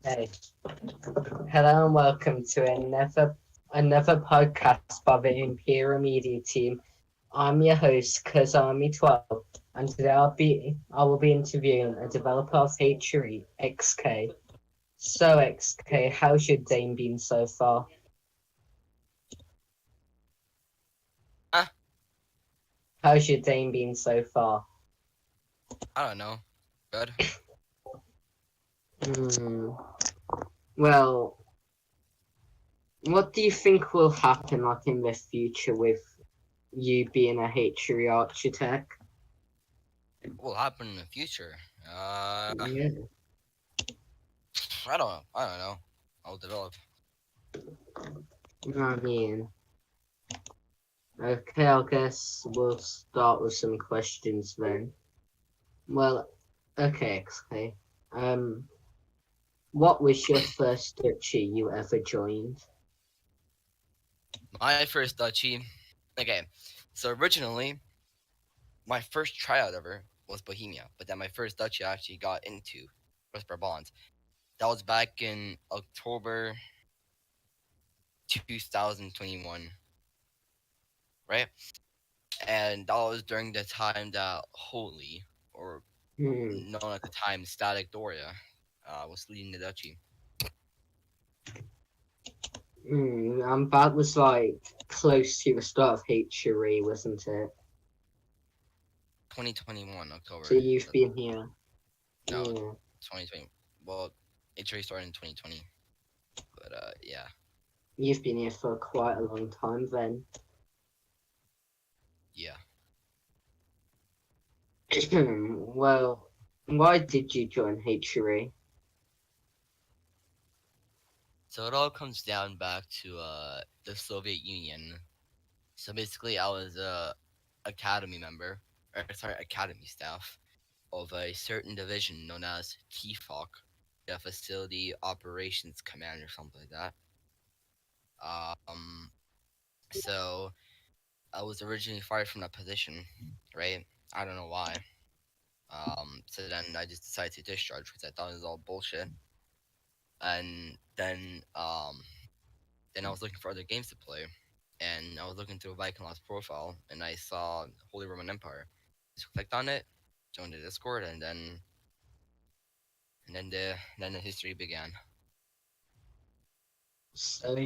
Hey, hello and welcome to another podcast by the Imperial Media Team. I'm your host, Kazami12, and today I will be interviewing a developer of Hatchery, XK. So XK, how's your day been so far? Ah, How's your day been so far? I don't know. Good. Hmm. Well, what do you think will happen like in the future with you being a hatchery architect? What will happen in the future? Yeah. I don't know. I don't know. I'll develop. I mean, okay, I guess we'll start with some questions then. Well, okay. Um, what was your first duchy you ever joined? My first duchy. Okay, so originally my first tryout ever was Bohemia, but then my first duchy I actually got into was Brabant. That was back in October 2021, right? And that was during the time that Holy, or Hmm. known at the time Static Doria, was leading the duchy. And that was like close to the start of Hatchery, wasn't it? 2021 So October. you've been here. No, Yeah, 2020. Well, it really started in 2020. But yeah, you've been here for quite a long time then. yeah. Well, why did you join Hatchery? So it all comes down back to the Soviet Union. So basically, I was a academy member, or sorry, academy staff of a certain division known as TFOC, the Facility Operations Command, or something like that. Um, so I was originally fired from that position, right? I don't know why. So then I just decided to discharge because I thought it was all bullshit. And then I was looking for other games to play, and I was looking through Viking Lost profile, and I saw Holy Roman Empire. Just clicked on it, joined the Discord, and then the history began. So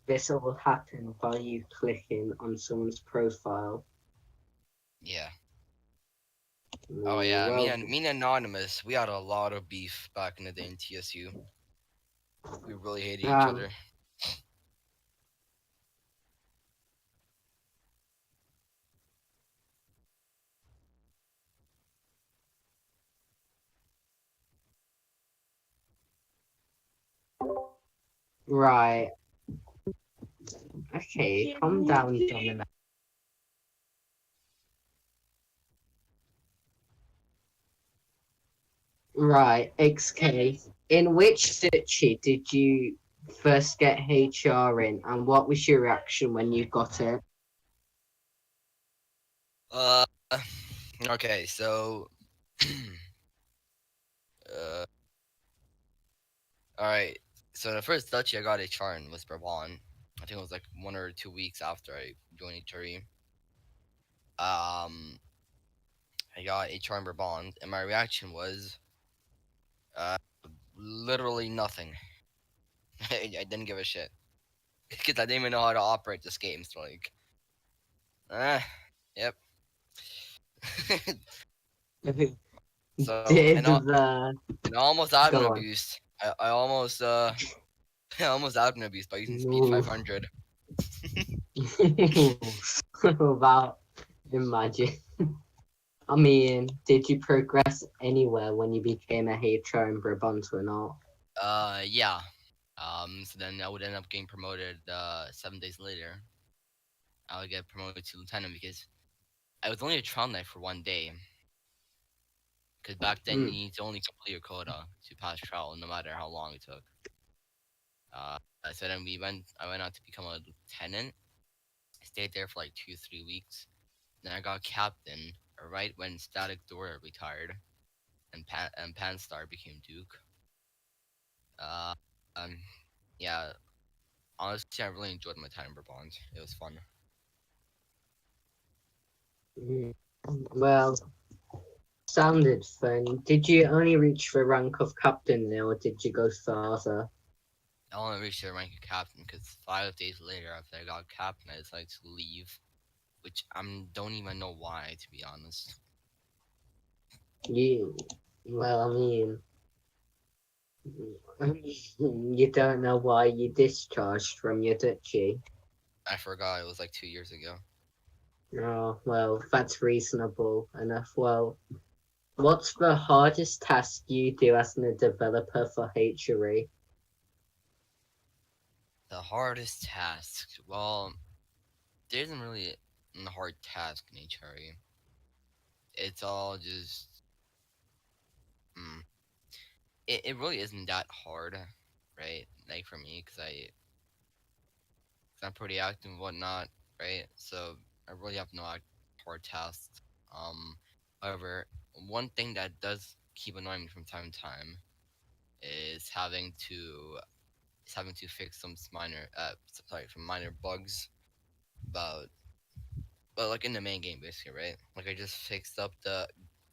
this all happened by you clicking on someone's profile. Yeah. Oh Mm, yeah. Me well, and me and Anonymous, we had a lot of beef back in the day in TSU. We really hated each um, other. right. Okay, calm down, Dominic. Right, XK. In which duchy did you first get HR in, and what was your reaction when you got it? Uh. Okay. So. uh. All right. So the first duchy I got HR in was Brabant. I think it was like 1 or 2 weeks after I joined HRE. Um, I got HR in Brabant, and my reaction was uh, literally nothing. I didn't give a shit because I didn't even know how to operate this game. So like, yep. so Did the and I almost admin go on? abused. I almost I almost admin abused by using speed Ooh. 500. Wow, imagine. I mean, did you progress anywhere when you became a HR in Brabant or not? Yeah. So then I would end up getting promoted 7 days later. I would get promoted to lieutenant because I was only a trial knight for 1 day. Because back then you Mm. need to only complete your quota to pass trial, no matter how long it took. Uh, so then I went on to become a lieutenant. I stayed there for like 2 3 weeks. Then I got captain right when Static Dora retired, and Panstar became duke. Uh, um, yeah. Honestly, I really enjoyed my time in Brabant. It was fun. Mm. Well, sounded fun. Did you only reach the rank of captain now, or did you go further? I only reached the rank of captain because 5 days later, after I got captain, I decided to leave, which I don't even know why, to be honest. You, well, I mean, you don't know why you discharged from your duchy. I forgot it was like 2 years ago. Oh, well, that's reasonable enough. Well, what's the hardest task you do as a developer for HRE? The hardest task. Well, there isn't really a hard task in HRE. It's all just. Mm, it really isn't that hard, right? Like for me, because I'm pretty active and whatnot, right? So I really have no hard tasks. Um, However, one thing that does keep annoying me from time to time is having to fix some minor some minor bugs about well like in the main game basically, right? Like I just fixed up the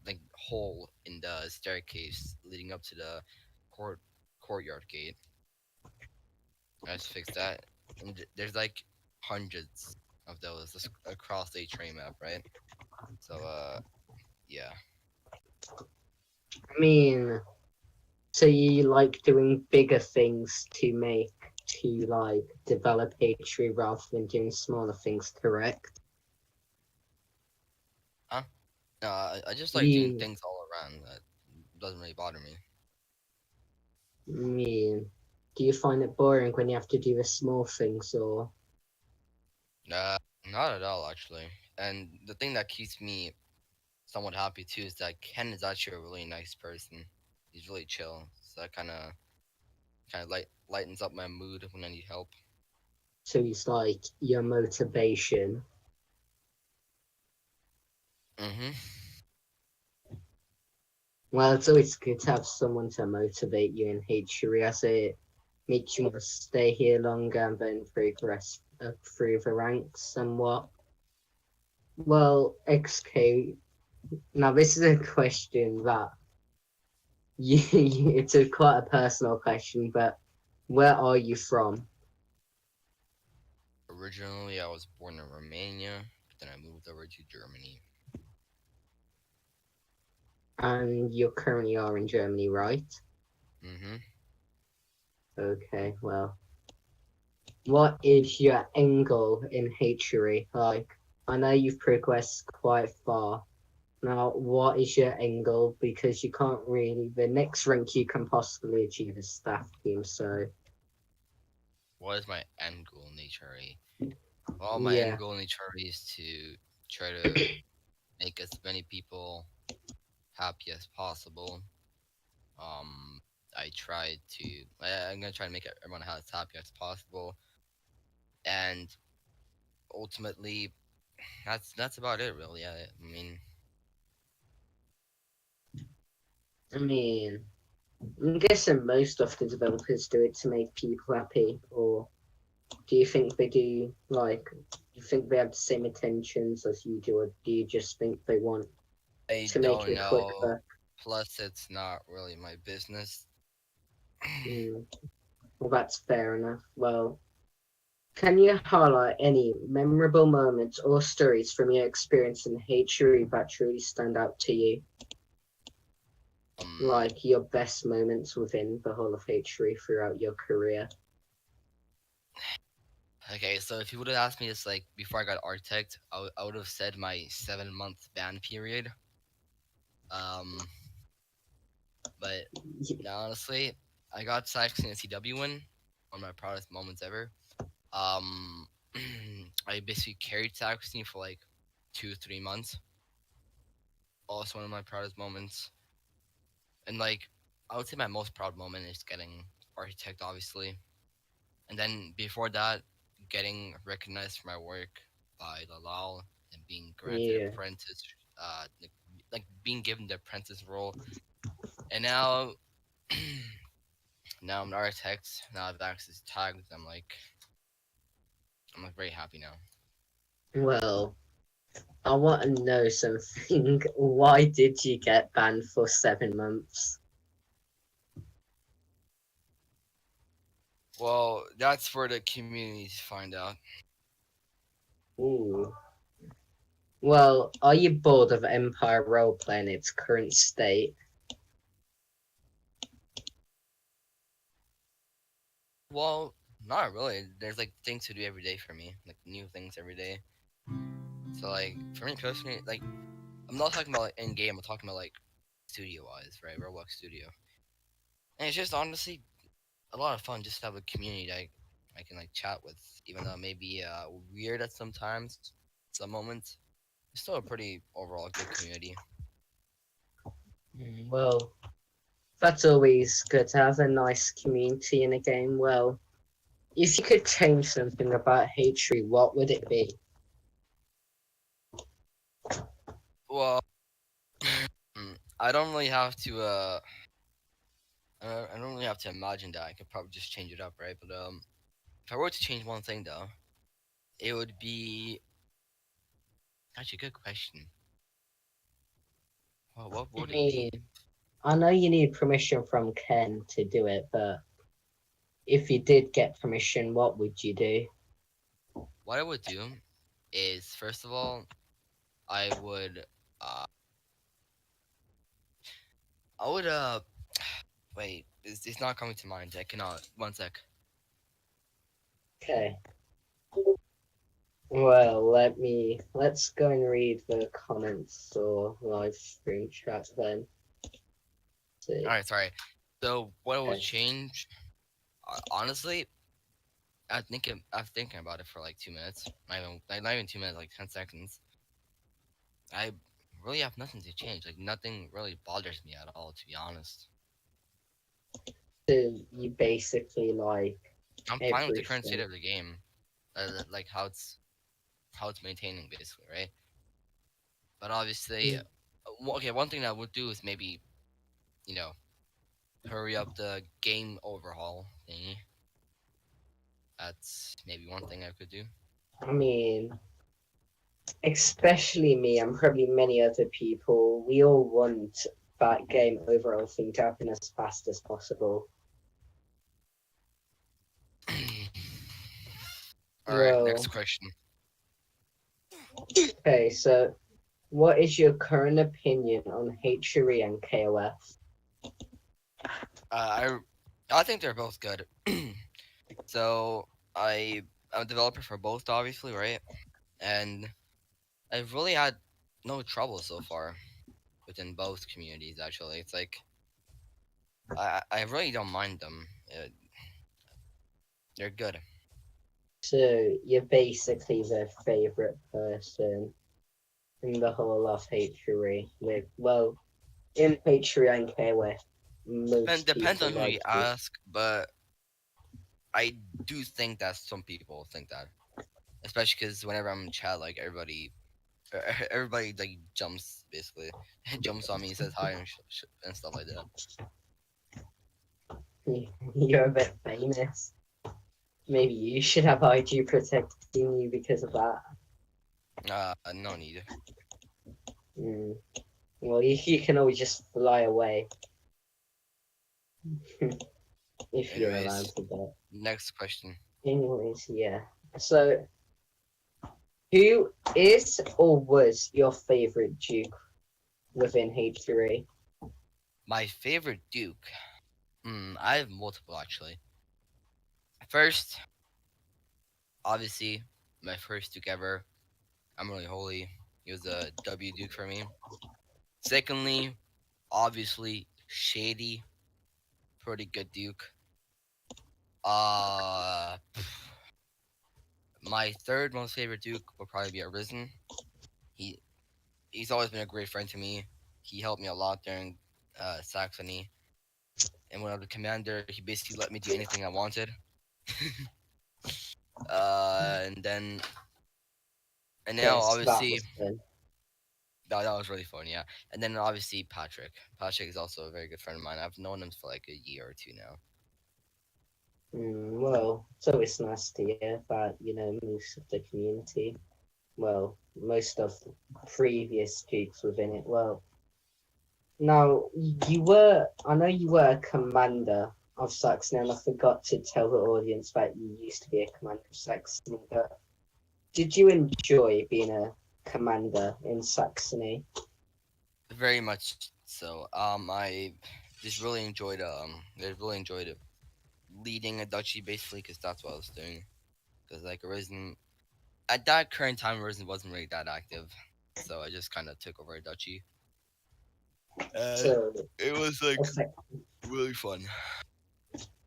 like hole in the staircase leading up to the court courtyard gate. I just fixed that, and there's like hundreds of those across the train map, right? So yeah. I mean, so you like doing bigger things to like develop HRE rather than doing smaller things, correct? Huh? No, I just like doing You things all around. That doesn't really bother me. I mean, do you find it boring when you have to do the small things, or Uh, Not at all actually. And the thing that keeps me somewhat happy too is that Ken is actually a really nice person. He's really chill, so that kind of lightens up my mood when I need help. so it's like your motivation? Mhm. Well, it's always good to have someone to motivate you in HRE as it makes you want to stay here longer and then progress through the ranks somewhat. Well, XK, now this is a question that it's a quite a personal question, but where are you from? Originally, I was born in Romania, but then I moved over to Germany. And you currently are in Germany, right? Mhm. Okay, well, what is your end goal in hatchery? Like, I know you've progressed quite far. Now, what is your end goal? Because you can't really, the next rank you can possibly achieve is staff team. So, What is my end goal in HRE? Well, my end yeah, goal in HRE is to try to make as many people happy as possible. Um, I'm gonna try to make everyone as happy as possible, and ultimately, that's about it, really. I mean, I mean, I'm guessing most of the developers do it to make people happy, or do you think they do, like, do you think they have the same intentions as you do, or do you just think they want I to make don't it quick? know. Plus, it's not really my business. Mm, well, that's fair enough. Well, can you highlight any memorable moments or stories from your experience in Hatchery that really stand out to you? um, Like your best moments within the whole of Hatchery throughout your career? okay, so if you would have asked me this like before I got architect, I would have said my 7 month ban period. Um, but Y- no, honestly, I got sacked in a CW win, one of my proudest moments ever. Um, I basically carried Saxony for like 2 3 months. Also one of my proudest moments, and like I would say my most proud moment is getting architect, obviously, and then before that, getting recognized for my work by Lalal and being granted Yeah. apprentice, like being given the apprentice role, and now Now I'm an architect. Now I've access to tags. I'm like very happy now. Well, I want to know something. Why did you get banned for 7 months? Well, that's for the community to find out. Ooh. Well, are you bored of Empire Roleplay in its current state? Well, not really. There's like things to do every day for me, like new things every day. So like for me personally, like I'm not talking about like in game. I'm talking about like studio wise, right? Roblox Studio, and it's just honestly a lot of fun just to have a community that I can like chat with, even though it may be weird at sometimes, some moments. It's still a pretty overall good community. Well, that's always good to have a nice community in a game. Well, if you could change something about Hatred, what would it be? Well, I don't really have to. I don't really have to imagine that. I could probably just change it up, right? But if I were to change one thing though, it would be actually a good question. Well, what I would it mean, be? I know you need permission from Ken to do it, but if you did get permission, what would you do? What I would do is first of all, I would uh, I would wait. It's not coming to mind. I cannot. One sec. Okay. Well, let's go and read the comments or live stream chat then. All See. right, sorry. So what I would Okay. change? Honestly, I'm thinking about it for like 2 minutes. Not even 2 minutes, like 10 seconds. I really have nothing to change. Like nothing really bothers me at all, to be honest. So you basically like I'm fine with the current state everything. of the game, like how it's maintaining basically, right? But obviously, okay, one thing that I would do is maybe you know hurry up the game overhaul thingy. That's maybe one thing I could do. I mean, especially me and probably many other people, we all want that game overall thing to happen as fast as possible. All right, next Well, question. okay, so what is your current opinion on Hatchery and KOF? I think they're both good. So I'm a developer for both, obviously, right? And I've really had no trouble so far within both communities. Actually, it's like I really don't mind them. They're good. So you're basically their favorite person in the whole of Hatchery. With well, in Hatchery and KOF, And most depends people on who like you you. ask, but I do think that some people think that, especially because whenever I'm in chat, like everybody like jumps basically, jumps on me and says hi and stuff like that. You're a bit famous. Maybe you should have IG protecting you because of that. No need. Mm. Well, you can always just fly away if you're allowed Anyways, to do next question. it. Anyways, yeah. So, who is or was your favorite Duke within H3? My favorite Duke. I have multiple actually. First, obviously, my first Duke ever. I'm really holy. He was a W Duke for me. Secondly, obviously, Shady, pretty good Duke. Uh, my third most favorite Duke would probably be Arisen. He he's always been a great friend to me. He helped me a lot during Saxony, and when I was a commander, he basically let me do anything I wanted. And then and now Yes, that obviously was fun. that was really fun, yeah. And then obviously Patrick. Patrick is also a very good friend of mine. I've known him for like a year or two now. Well, it's always nice to hear that, most of the community, well, most of the previous dukes within it, well, now, I know you were a commander of Saxony, and I forgot to tell the audience that you used to be a commander of Saxony, but did you enjoy being a commander in Saxony? Very much so. I really enjoyed it, leading a duchy basically because that's what I was doing. Because like Arisen, at that current time, Arisen wasn't really that active, so I just kind of took over a duchy, and So, it was like effect- really fun.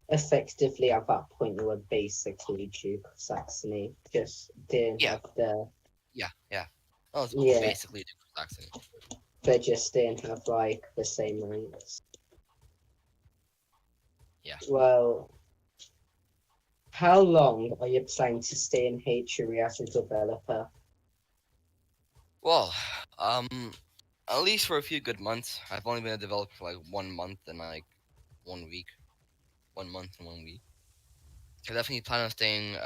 effectively, at that point, you were basically Duke of Saxony, just didn't Yeah, have the, yeah. I was yeah, basically Duke of Saxony. they just didn't have, like, the same ranks. Yeah. Well, how long are you planning to stay in Hatchery as a developer? Well, at least for a few good months. I've only been a developer for like 1 month and like 1 week. 1 month and 1 week. I definitely plan on staying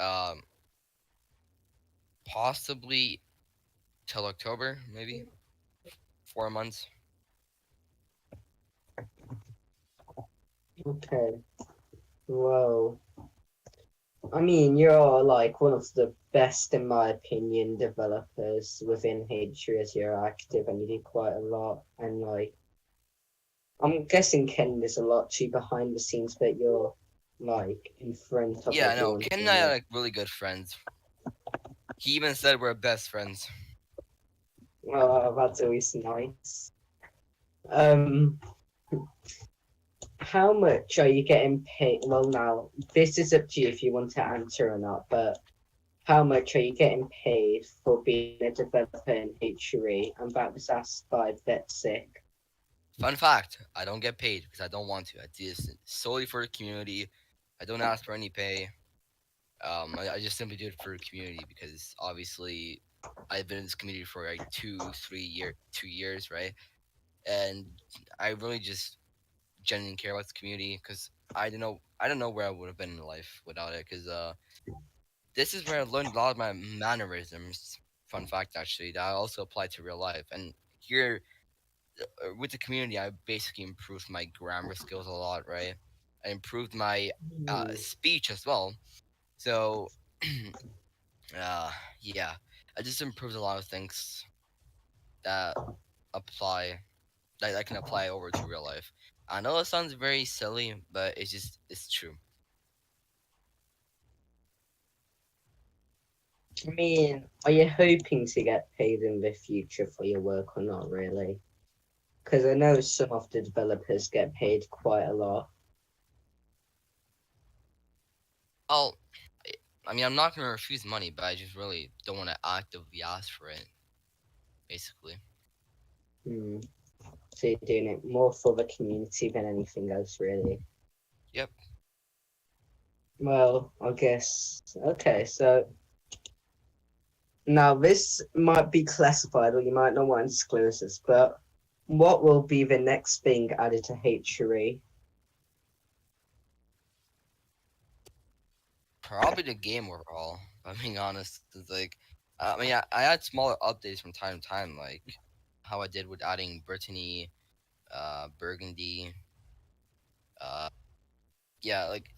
possibly till October, maybe 4 months. Okay, well, I mean, you're like one of the best, in my opinion, developers within Hatchery as you're active and you do quite a lot. And like, I'm guessing Ken is a lot too behind the scenes, but you're like in front of Yeah, no, everyone Ken and I doing are it. like really good friends. He even said we're best friends. Oh, that's always nice. Um, how much are you getting paid? Well, now this is up to you if you want to answer or not, but how much are you getting paid for being a developer in Hatchery? And that was asked by VetSick. Fun fact: I don't get paid because I don't want to. I do this solely for the community. I don't ask for any pay. I just simply do it for the community because obviously I've been in this community for like 2 years, right? And I really just genuinely care about the community because I don't know where I would have been in life without it. Because this is where I learned a lot of my mannerisms. Fun fact, actually, that I also apply to real life. And here with the community, I basically improved my grammar skills a lot, right? I improved my Hmm. speech as well. So, uh, yeah, I just improved a lot of things that apply that I can apply over to real life. I know it sounds very silly, but it's true. I mean, are you hoping to get paid in the future for your work or not really? Because I know some of the developers get paid quite a lot. Well, I mean, I'm not gonna refuse money, but I just really don't want to actively ask for it. Basically, Hmm. So you're doing it more for the community than anything else, really. yep. Well, I guess. Okay, so now this might be classified, or you might not want to disclose this, but what will be the next thing added to Hatchery? Probably the game overall. If I'm being honest, it's like, I mean, I had smaller updates from time to time, like how I did with adding Brittany, Burgundy. Uh, yeah, like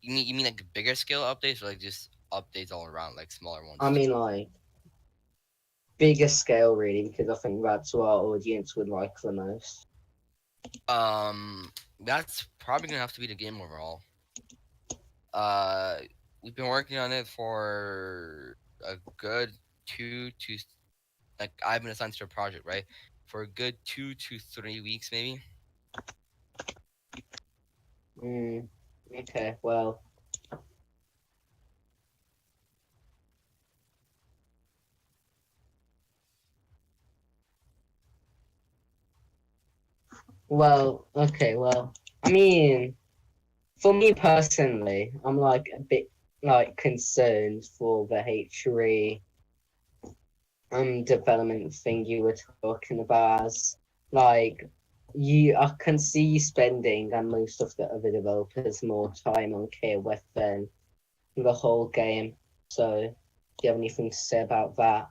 you mean like bigger scale updates or like just updates all around, like smaller I ones mean, too. like bigger scale, really, because I think that's what our audience would like the most. That's probably gonna have to be the game overall. Uh, we've been working on it for a good two to like I've been assigned to a project, right? For a good 2 to 3 weeks, maybe. Mm, okay, well. I mean, for me personally, I'm like a bit like concerned for the hatchery development thing you were talking about. As, like, I can see you spending, and most of the other developers, more time on KOF than the whole game. So, do you have anything to say about that?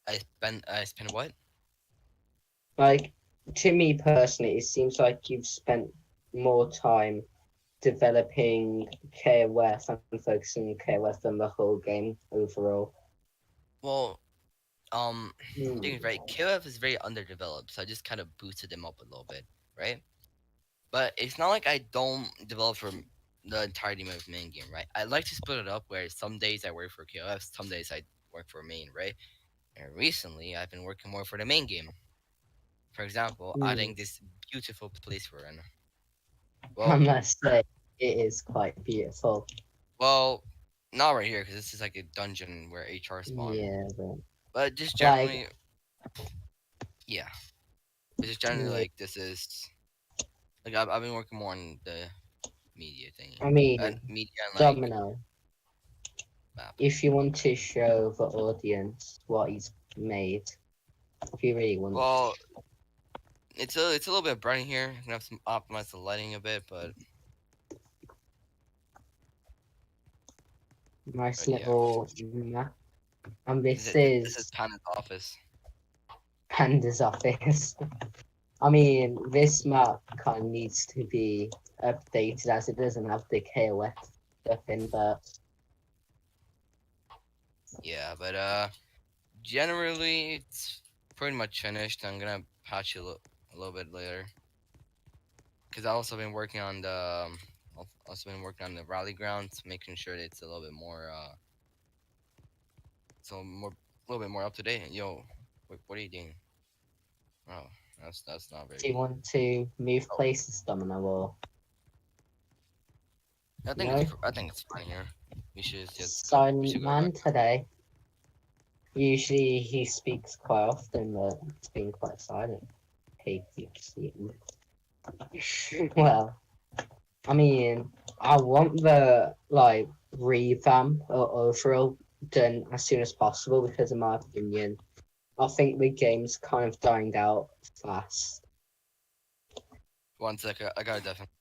I spent what? Like, to me personally, it seems like you've spent more time developing KOF and focusing on KOF than the whole game overall. Well, I think Hmm. it's right. KOF is very underdeveloped, so I just kind of boosted them up a little bit, right? But it's not like I don't develop for the entirety of the main game, right? I like to split it up where some days I work for KOF, some days I work for main, right? And recently I've been working more for the main game. For example, Hmm. adding this beautiful place we're in. I Well, must say, it is quite beautiful. well, not right here because this is like a dungeon where HR spawn. Yeah, but But just like, generally, yeah. But just generally, yeah, like this is like I've been working more on the media thingy, I mean, and media and like Domino, map. if you want to show the audience what he's made, if you really want, Well, it's a little bit bright in here. I'm gonna have to optimize the lighting a bit, nice but yeah. little map. And this This is is Panda's office. Panda's office. I mean, this map kind of needs to be updated as it doesn't have the KOF stuff in, but Yeah, but generally it's pretty much finished. I'm gonna patch it a little bit later because I also been working on the I've also been working on the rally grounds, making sure that it's a little bit more a little bit more up to date. Yo, what are you doing? Oh, that's not very do you good. want to move Oh, places, Domino, or no? I think it's fine here. We should just go. We Silent should go back. man today. Usually he speaks quite often, but it's been quite silent. He keeps eating. Well, I mean, I want the like revamp or overall done as soon as possible because, in my opinion, I think the game's kind of dying out fast. 1 sec, I got it definitely.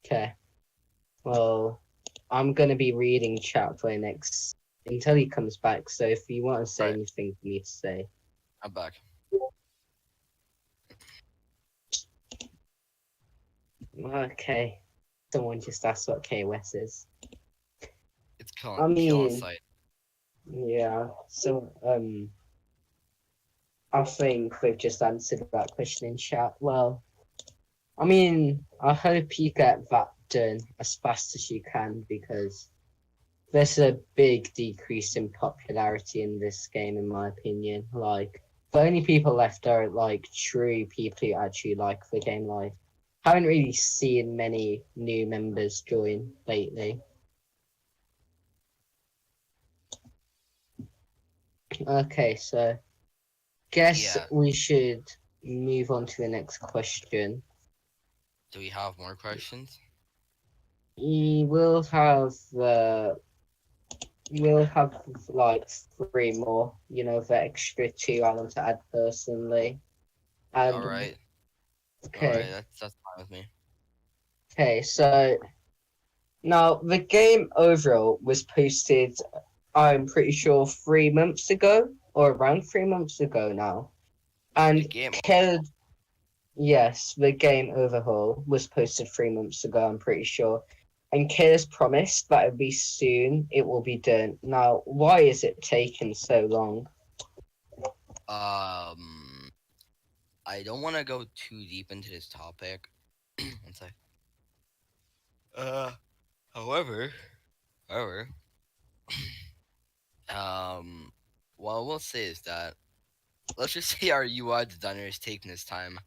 Okay, well, I'm gonna be reading chat for the next until he comes back. So if you want to say Right, anything for me to say, I'm back. okay. Someone just asked what KOS is. It's I killing mean, sight. yeah. So I think we've just answered that question in chat. Well, I mean, I hope you get that done as fast as you can because there's a big decrease in popularity in this game, in my opinion. Like, the only people left are like true people who actually like the game. Like, haven't really seen many new members join lately. Okay, so guess Yeah. we should move on to the next question. Do we have more questions? We will have we'll have like three more, you know, the extra two I want to add personally. All And right. All right. okay, That's fine with me. okay, so now the game overall was posted, I'm pretty sure 3 months ago, or around 3 months ago now. The And game. yes, the game overhaul was posted 3 months ago, I'm pretty sure. And Kayla's promised that it'll be soon, it will be done. Now, why is it taking so long? I don't want to go too deep into this topic. One sec. Uh, however, however, um, what we'll say is that let's just say our UI designer is taking his time.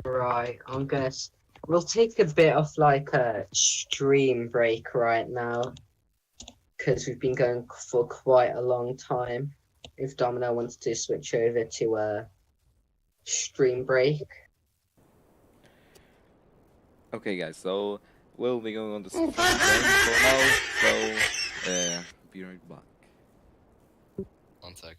Right, we'll take a bit of like a stream break right now because we've been going for quite a long time. If Domino wants to switch over to a stream break. Okay, guys, so we'll be going on the second game for now. So Be right back. 1 sec.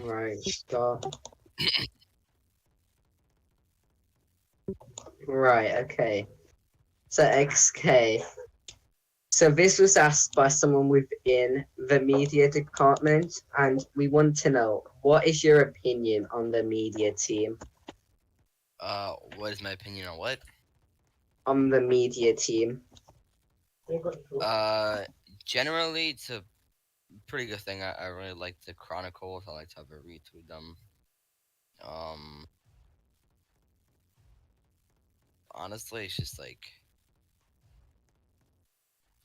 Right, start. Right, okay. So XK. So this was asked by someone within the media department, and we want to know, what is your opinion on the media team? What is my opinion on what? On the media team. Generally, it's a pretty good thing. I really like the Chronicles. I like to have a read through them. Um, Honestly, it's just like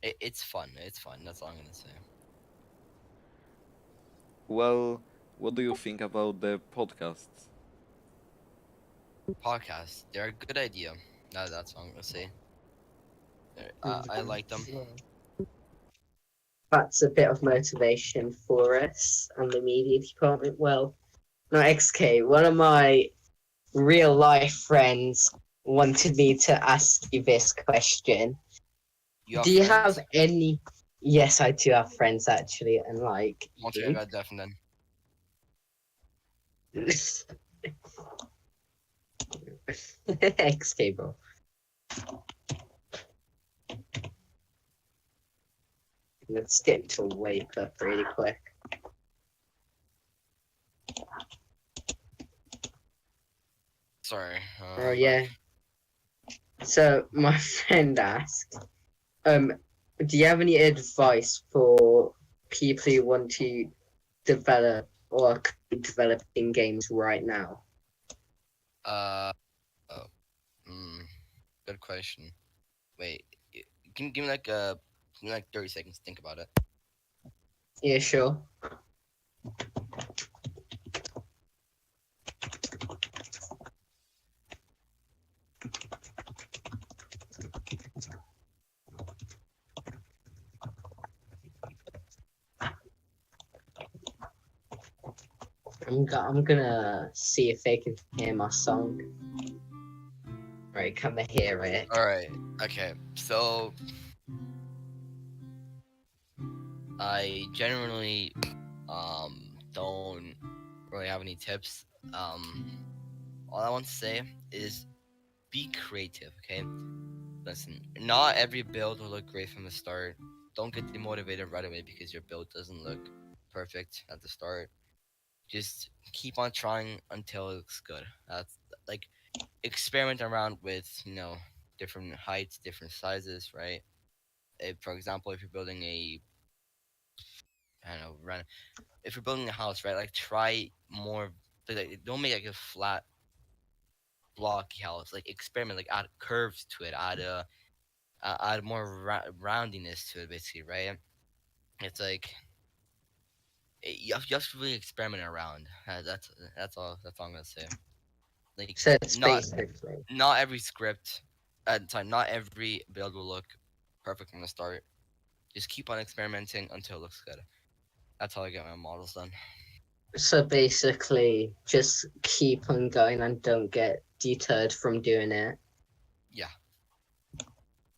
it's fun. It's fun. That's all I'm gonna say. Well, what do you think about the podcasts? Podcasts, they're a good idea. That's all I'm gonna say. I like them. That's a bit of motivation for us and the media department. Well, no, XK, one of my real life friends wanted me to ask you this question. You have Do you friends? have any? Yes, I do have friends actually, and like Okay, I you. got definitely. XK, bro. Let's get to wake up really quick. Sorry. Oh I'm yeah. back. So my friend asked, do you have any advice for people who want to develop or are developing games right now? Uh, oh, mm, Good question. Wait, can you give me like 30 seconds to think about it. Yeah, sure. I'm gonna see if they can hear my song. Right, can they hear it? All right. Okay. So I generally don't really have any tips. All I want to say is be creative, okay? Listen, not every build will look great from the start. Don't get demotivated right away because your build doesn't look perfect at the start. Just keep on trying until it looks good. That's like experiment around with, different heights, different sizes, right? If, for example, if you're building a, I don't know, if you're building a house, right? Like try more. Don't make like a flat blocky house. Like experiment, like add curves to it, add more roundiness to it, basically, right? It's like you have to really experiment around. That's all I'm gonna say. Like So it's not basically. not every script, not every build will look perfect from the start. Just keep on experimenting until it looks good. That's how I get my models done. So basically, just keep on going and don't get deterred from doing it. Yeah.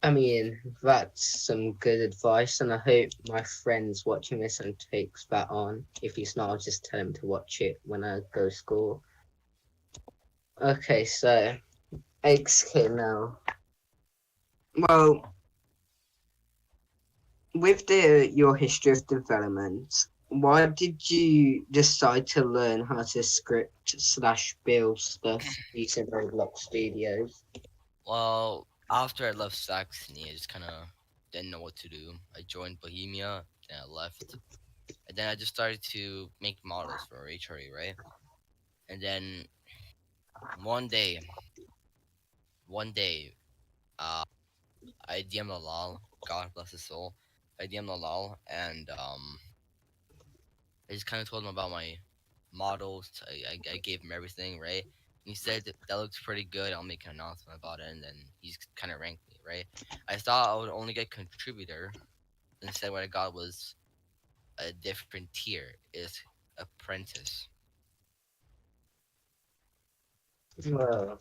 I mean, that's some good advice, and I hope my friend's watching this and takes that on. If he's not, I'll just tell him to watch it when I go to school. Okay, so XK now. Well, with your history of development, why did you decide to learn how to script/build stuff using Roblox Studios? Well, after I left Saxony, I just kind of didn't know what to do. I joined Bohemia, then I left, and then I just started to make models for HRE, right? And then one day, one day, uh, I DM'd Lalal, God bless his soul. I DM'd Lalal, and I just kind of told him about my models. I gave him everything, right? And he said that looks pretty good. I'll make an announcement about it, and then he's kind of ranked me, right? I thought I would only get contributor. Instead, what I got was a different tier. Is apprentice, Well,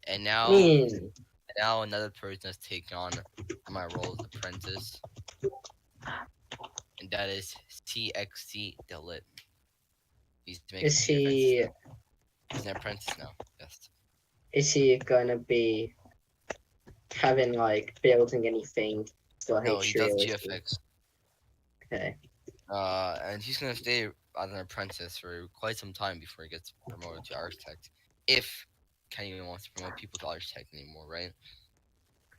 and I now mean, now another person has taken on my role as apprentice, and that is CXC Delit. He's making is tier fences he now. He's an apprentice now. Yes. is he gonna be having like building anything for No, he does H3 or is he? GFX. Okay. And he's gonna stay as an apprentice for quite some time before he gets promoted to architect. If Kenny even wants to promote people to architect anymore, right?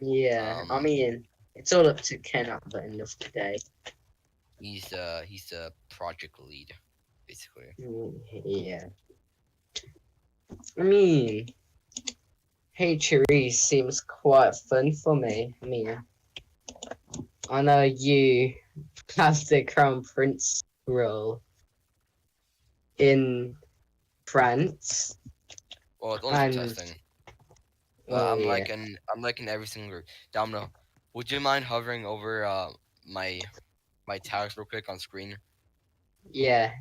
Yeah, I mean, it's all up to Ken at the end of the day. He's the project lead, basically. Yeah. I mean, H3 seems quite fun for me. I mean, I know you have the Crown Prince role in France, Well, it's only for and testing. oh yeah, I'm liking every single group. Domino, would you mind hovering over my tags real quick on screen? yeah.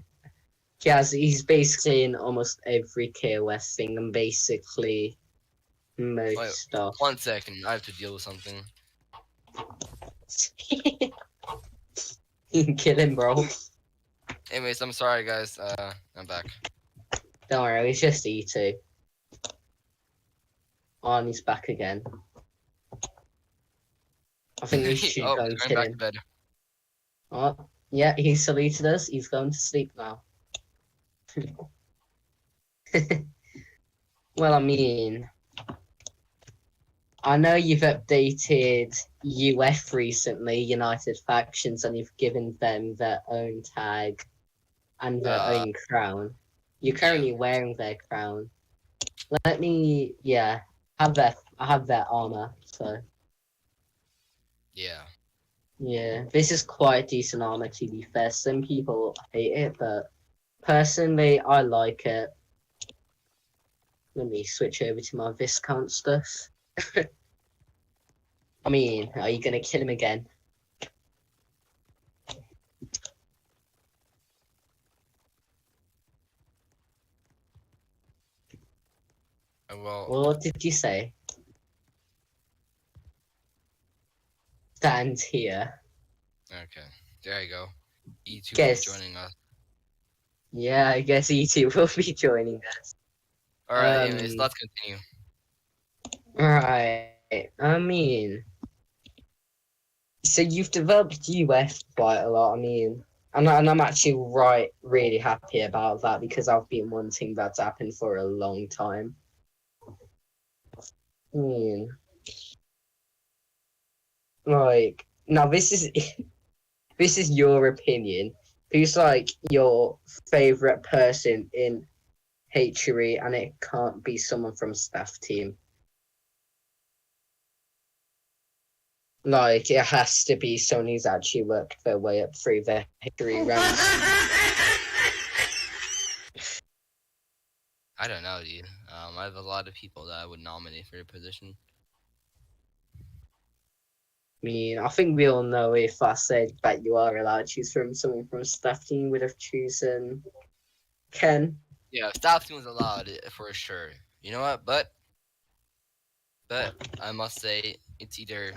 He's basically in almost every KOS thing and basically Wait, most stuff. 1 second. I have to deal with something. You can kill him, bro. Anyways, I'm sorry, guys. I'm back. Don't worry, it's just E2. Arnie's back again. I think we should Oh, go he's and going kill back to him. bed. Oh, yeah, he saluted us. He's going to sleep now. Well, I mean, I know you've updated UF recently, United Factions, and you've given them their own tag and their Uh, own crown. You're yeah, currently wearing their crown. Let me, yeah, I have their armor, so yeah. yeah, this is quite decent armor to be fair. Some people hate it, but personally, I like it. Let me switch over to my Viscount stuff. I mean, are you gonna kill him again? Well, What did you say? Stand here. okay. There you go. E2 will be Guess. joining us. Yeah, I guess E2 will be joining us. Alright, anyways, let's continue. Right. I mean, so you've developed US quite a lot. I mean, and I'm actually really happy about that because I've been wanting that to happen for a long time. I mean, like, now this is this is your opinion. Who's like your favorite person in Hatchery, and it can't be someone from staff team. Like, it has to be someone who's actually worked their way up through the Hatchery ranks. I don't know, dude. I have a lot of people that I would nominate for the position. I mean, I think we all know if I said that you are allowed to choose from someone from staff team, would have chosen Ken. Yeah, staff team was allowed for sure. You know what? But I must say it's either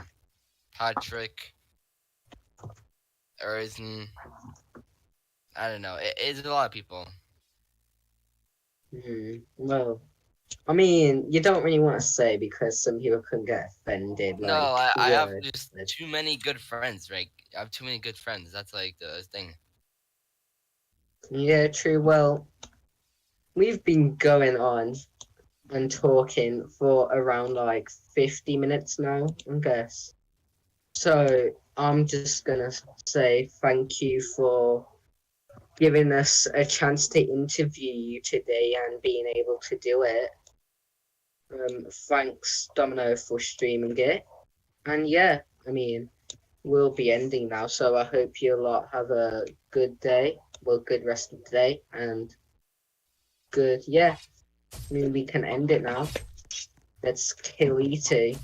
Patrick or isn't. I don't know. It's a lot of people. Well, I mean, you don't really want to say because some people can get offended. No, Like, I have word. just too many good friends. Right? I have too many good friends. That's like the thing. Yeah, true. Well, we've been going on and talking for around like 50 minutes now, I guess. So I'm just gonna say thank you for giving us a chance to interview you today and being able to do it. Thanks, Domino, for streaming it. And yeah, I mean, we'll be ending now, so I hope you lot have a good day. Well, good rest of the day, and good, yeah. I mean, we can end it now. Let's kill E2.